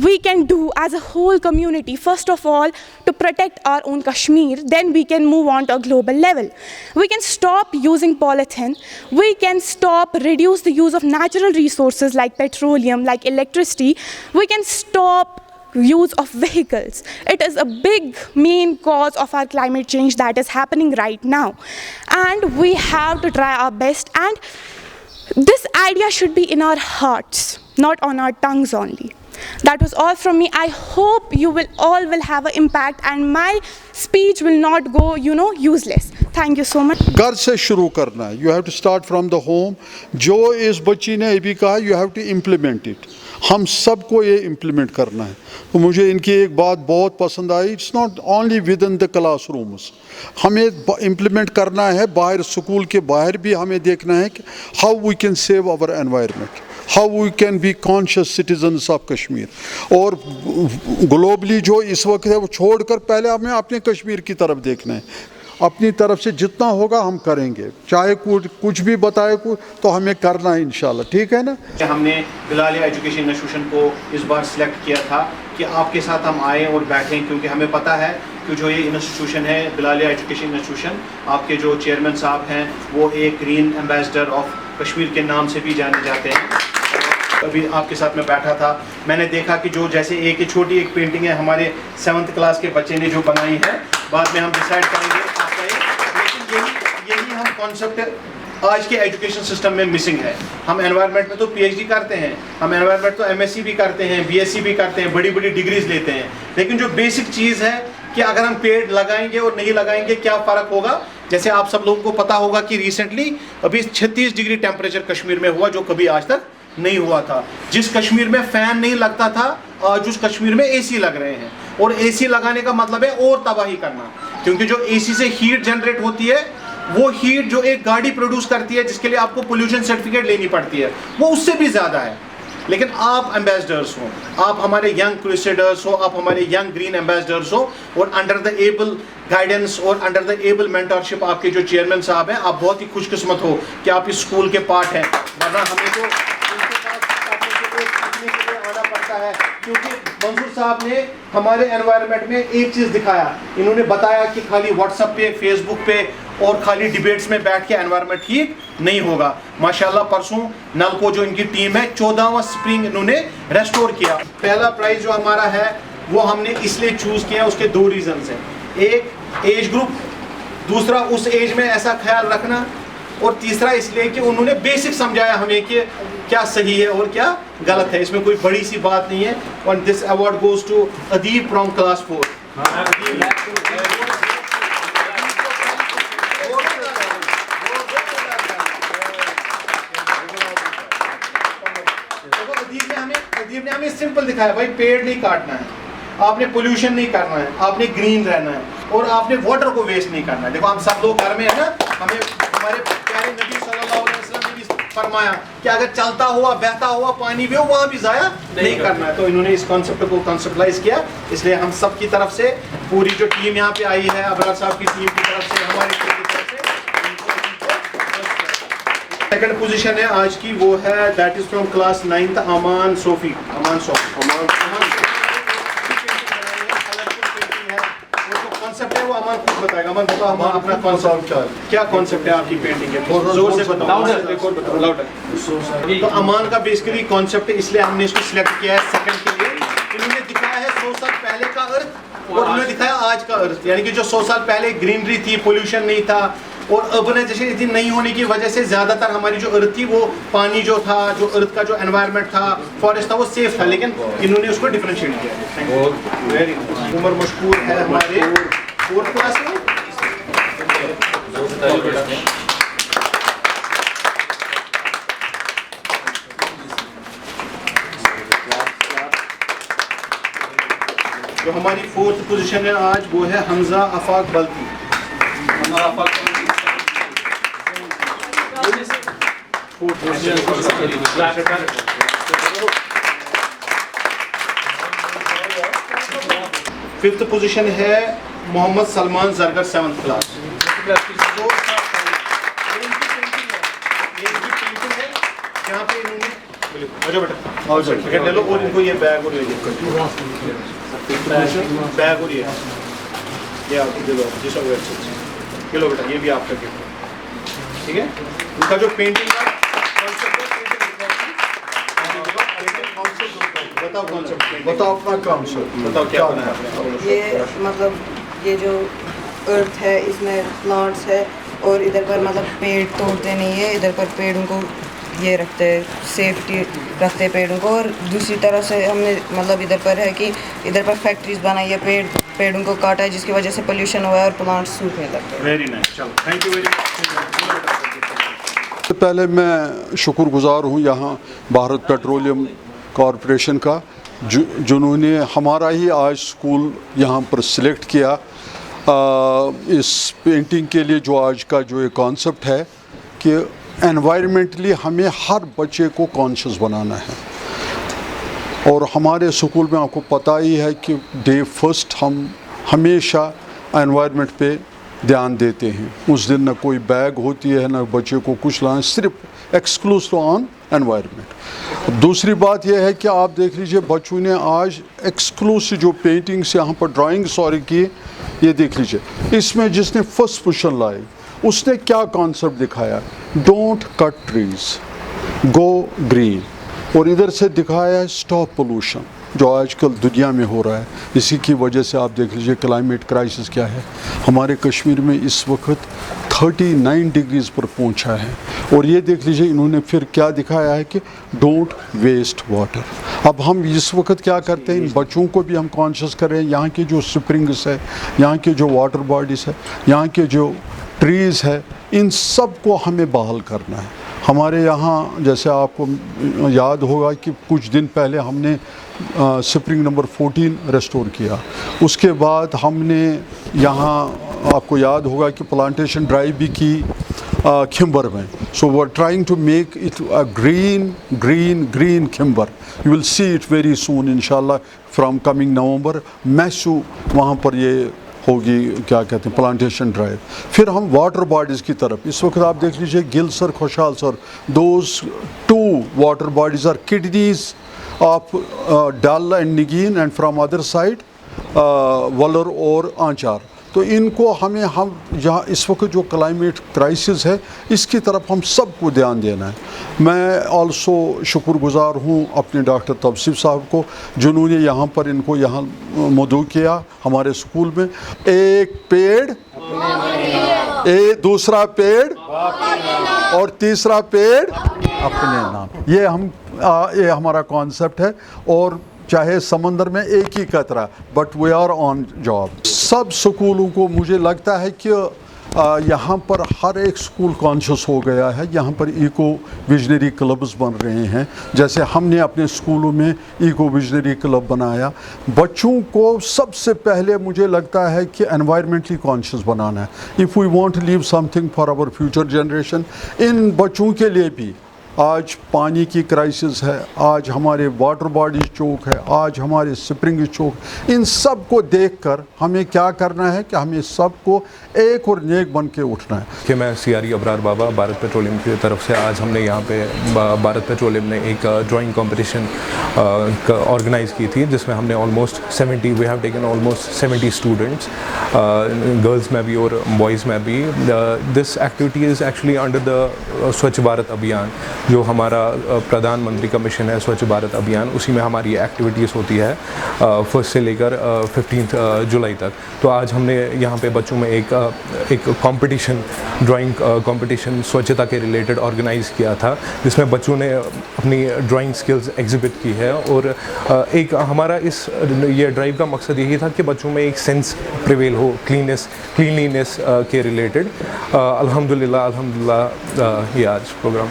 we can do as a whole community, first of all, to protect our own Kashmir, then we can move on to a global level. We can stop using polythene, we can reduce the use of natural resources like petroleum, like electricity, we can stop use of vehicles. It is a big main cause of our climate change that is happening right now, and we have to try our best, and this idea should be in our hearts, not on our tongues only. That was all from me. I hope you will all have an impact and my speech will not go, useless. Thank you so much. घर से शुरू करना है. You have to start from the home. जो इस बच्ची ने अभी कहा, you have to implement it. हम सबको ये इम्प्लीमेंट करना है. तो मुझे इनकी एक बात बहुत पसंद आई. It's not only within the classrooms, हमें इम्प्लीमेंट करना है बाहर, स्कूल के बाहर भी हमें देखना है कि how we can save our environment, how we can be conscious citizens of Kashmir. और ग्लोबली जो इस वक्त है वो छोड़कर पहले हमें अपने कश्मीर की तरफ देखना है. अपनी तरफ से जितना होगा हम करेंगे, चाहे कुछ भी बताए तो हमें करना है इंशाल्लाह. ठीक है ना. हमने बिलालिया एजुकेशन इंस्टीट्यूशन को इस बार सिलेक्ट किया था कि आपके साथ हम आएँ और बैठें, क्योंकि हमें पता है कि जो ये इंस्टीट्यूशन है बिलालिया एजुकेशन इंस्टीट्यूशन, आपके जो चेयरमैन साहब हैं वो एक ग्रीन एम्बेसडर ऑफ कश्मीर के नाम से भी जाने जाते हैं. अभी आपके साथ में बैठा था, मैंने देखा कि जो जैसे एक छोटी एक पेंटिंग है हमारे 7th क्लास के बच्चे ने जो बनाई है, बाद में हम डिसाइड करेंगे आपका लेकिन यही हम कॉन्सेप्ट आज के एजुकेशन सिस्टम में मिसिंग है. हम एनवायरनमेंट में तो PhD करते हैं, हम एनवायरनमेंट तो MSc भी करते हैं, BSc भी करते हैं, बड़ी बड़ी डिग्रीज लेते हैं, लेकिन जो बेसिक चीज़ है कि अगर हम पेड़ लगाएंगे और नहीं लगाएंगे क्या फ़र्क होगा. जैसे आप सब लोगों को पता होगा कि रिसेंटली अभी 36 डिग्री टेम्परेचर कश्मीर में हुआ, जो कभी आज तक नहीं हुआ था. जिस कश्मीर में फ़ैन नहीं लगता था, आज उस कश्मीर में AC लग रहे हैं. और AC लगाने का मतलब है और तबाही करना, क्योंकि जो AC से हीट जनरेट होती है, वो हीट जो एक गाड़ी प्रोड्यूस करती है जिसके लिए आपको पोल्यूशन सर्टिफिकेट लेनी पड़ती है, वो उससे भी ज़्यादा है. लेकिन आप एम्बेसडर्स हो, आप हमारे यंग क्रूसेडर्स हो, आप हमारे यंग ग्रीन एम्बेसडर्स हो, और अंडर द एबल गाइडेंस और अंडर द एबल मेंटरशिप आपके जो चेयरमैन साहब हैं, आप बहुत ही खुशकिस्मत हो कि आप इस स्कूल के पार्ट हैं. वरना हमें तो आना पड़ता है, क्योंकि मंसूर साहब ने हमारे एनवायरनमेंट में एक चीज़ दिखाया. इन्होंने बताया कि खाली व्हाट्सएप पे, फेसबुक पे और खाली डिबेट्स में बैठ के एनवायरनमेंट ठीक नहीं होगा. माशाल्लाह परसों नलको जो इनकी टीम है 14वां स्प्रिंग इन्होंने रेस्टोर किया. पहला प्राइज़ जो हमारा है वो हमने इसलिए चूज़ किया, उसके 2 रीज़न्स हैं. एक एज ग्रुप, दूसरा उस एज में ऐसा ख्याल रखना, और तीसरा इसलिए कि उन्होंने बेसिक समझाया हमें कि क्या सही है और क्या गलत है. इसमें कोई बड़ी सी बात नहीं है. और this award goes to Adeeb from class 4. Adeeb ने हमें सिंपल दिखाया, भाई पेड़ नहीं काटना है, आपने पोल्यूशन नहीं करना है, आपने ग्रीन रहना है, और आपने वाटर को वेस्ट नहीं करना है. देखो हम सब लोग घर में है ना, हमें हमारे प्यारे नबी सल्लल्लाहु अलैहि वसल्लम ने भी फरमाया कि अगर चलता हुआ बहता हुआ पानी भी हो वहाँ भी ज़ाया नहीं करना है. तो इन्होंने इस कॉन्सेप्ट को कॉन्सेप्टलाइज किया. इसलिए हम सब की तरफ से, पूरी जो टीम यहाँ पे आई है, अबरार साहब की टीम की तरफ से, हमारी टीम की तरफ से, सेकंड पोजीशन है आज की, वो है that is from class 9th Aman Sophie. Concept है वो अमान खुद बताएगा. अमान बताओ हमारा अपना कॉन्सेप्ट क्या कॉन्सेप्ट है आपकी पेंटिंग है, जोर से बताओ, लाउडर. तो अमान का बेसिकली कॉन्सेप्ट है, इसलिए हमने इसको सिलेक्ट किया है सेकंड के लिए. इन्होंने दिखाया है 100 साल पहले का अर्थ, और उन्होंने दिखाया आज का अर्थ. यानी कि जो 100 साल पहले ग्रीनरी थी, पोल्यूशन नहीं था, और अर्बनाइजेशन इतनी नहीं होने की वजह से ज़्यादातर हमारी जो अर्थ थी, वो पानी जो था, जो अर्थ का जो एनवायरनमेंट था, फॉरेस्ट था, वो सेफ था. लेकिन इन्होंने उसको डिफरेंशिएट किया. वेरी उमर मशकूर है हमारे 4th क्लास में. जो हमारी 4th पोजीशन है आज, वो है हमजा आफाक बल्ती. फिफ्थ पोजीशन है मोहम्मद सलमान जरगर 7th क्लास. जहाँ पे इन्होंने अच्छा बेटा, और सर्टिफिकेट ले लो और इनको ये बैग और ये बैग और ये आप दे दो जिस ये लो बेटा, ये भी आपका गिफ्ट है, ठीक है। उनका जो पेंटिंग का बताओ कॉन्सेप्ट, बताओ अपना कॉन्सेप्ट, बताओ क्या बनाया आपने। ये मतलब ये जो अर्थ है इसमें प्लांट्स है और इधर पर मतलब पेड़ तोड़ते नहीं है, इधर पर पेड़ों को ये रखते हैं, सेफ्टी रखते हैं पेड़ों को। और दूसरी तरफ से हमने मतलब इधर पर है कि इधर पर फैक्ट्रीज बनाई है, पेड़ों को काटा है जिसकी वजह से पोल्यूशन हुआ है और प्लांट्स सूखने लगते हैं। वेरी नाइस, चलो थैंक यू वेरी मच। पहले मैं शुक्रगुजार हूँ यहाँ भारत पेट्रोलियम कॉरपोरेशन का, जिन्होंने हमारा ही आज स्कूल यहाँ पर सिलेक्ट किया इस पेंटिंग के लिए। जो आज का जो एक कॉन्सेप्ट है कि एनवायरमेंटली हमें हर बच्चे को कॉन्शियस बनाना है, और हमारे स्कूल में आपको पता ही है कि डे फर्स्ट हम हमेशा एनवायरनमेंट पे ध्यान देते हैं। उस दिन ना कोई बैग होती है ना बच्चे को कुछ लाना, सिर्फ एक्सक्लूसिव ऑन एनवायरनमेंट। दूसरी बात यह है कि आप देख लीजिए बच्चों ने आज एक्सक्लूसिव जो पेंटिंग्स यहाँ पर ड्राइंग की, ये देख लीजिए। इसमें जिसने फर्स्ट पोजीशन लाई उसने क्या कॉन्सेप्ट दिखाया, don't cut trees go green, और इधर से दिखाया है स्टॉप पोल्यूशन जो आजकल दुनिया में हो रहा है। इसी की वजह से आप देख लीजिए क्लाइमेट क्राइसिस क्या है। हमारे कश्मीर में इस वक्त 39 डिग्रीज पर पहुंचा है, और ये देख लीजिए इन्होंने फिर क्या दिखाया है कि डोंट वेस्ट वाटर। अब हम इस वक्त क्या करते हैं, इन बच्चों को भी हम कॉन्शियस कर रहे हैं। यहाँ के जो स्प्रिंग्स है, यहाँ के जो वाटर बॉडीज़ है, यहाँ के जो ट्रीज़ है, इन सब को हमें बहाल करना है। हमारे यहाँ जैसे आपको याद होगा कि कुछ दिन पहले हमने स्प्रिंग नंबर 14 रेस्टोर किया। उसके बाद हमने यहाँ आपको याद होगा कि प्लांटेशन ड्राइव भी की खिम्बर में। So we are trying to make it a green Khimber. You will see it very soon इंशाल्लाह फ्रॉम कमिंग नवंबर। मैसू वहाँ पर ये होगी, क्या कहते हैं, प्लांटेशन ड्राइव। फिर हम वाटर बॉडीज़ की तरफ, इस वक्त आप देख लीजिए Gill sir, Khushhal sir, those 2 water bodies are kidneys of Dal and Nigeen, and from other side Wular और आंचार। तो इनको हम यहाँ इस वक्त जो क्लाइमेट क्राइसिस है इसकी तरफ हम सबको ध्यान देना है। मैं ऑल्सो शुक्रगुजार हूँ अपने डॉक्टर तबसीफ साहब को, जिन्होंने यहाँ पर इनको यहाँ मदऊ किया हमारे स्कूल में। एक पेड़ दूसरा पेड़ और तीसरा पेड़ अपने नाम, ये हमारा कॉन्सेप्ट है। और चाहे समंदर में एक ही कतरा, but we are on job. सब स्कूलों को मुझे लगता है कि यहाँ पर हर एक स्कूल कॉन्शियस हो गया है। यहाँ पर इको विजनरी क्लब्स बन रहे हैं, जैसे हमने अपने स्कूलों में इको विजनरी क्लब बनाया। बच्चों को सबसे पहले मुझे लगता है कि एनवायरमेंटली कॉन्शियस बनाना है। If we want to leave something for our future generation, इन बच्चों के लिए भी आज पानी की क्राइसिस है, आज हमारे वाटर बॉडीज चोक है, आज हमारे स्प्रिंग चोक, इन सब को देखकर हमें क्या करना है कि हमें सबको एक और नेक बन के उठना है। कि मैं सीआरई अबरार बाबा भारत पेट्रोलियम की तरफ से आज हमने यहाँ पे भारत पेट्रोलियम ने एक ड्राइंग कंपटीशन ऑर्गेनाइज़ की थी, जिसमें हमने almost 70 we have taken almost 70 students, girls में भी और बॉयज़ में भी। This activity is actually under the Swachh Bharat अभियान, जो हमारा प्रधानमंत्री का मिशन है स्वच्छ भारत अभियान। उसी में हमारी एक्टिविटीज़ होती है 1 से लेकर 15 जुलाई तक। तो आज हमने यहाँ पे बच्चों में एक कंपटीशन, ड्राइंग कंपटीशन स्वच्छता के रिलेटेड ऑर्गेनाइज़ किया था, जिसमें बच्चों ने अपनी ड्राइंग स्किल्स एग्जिबिट की है। और एक हमारा ये ड्राइव का मकसद यही था कि बच्चों में एक सेंस प्रिवेल हो क्लीनलीनेस के रिलेटेड। अल्हम्दुलिल्लाह ये आज प्रोग्राम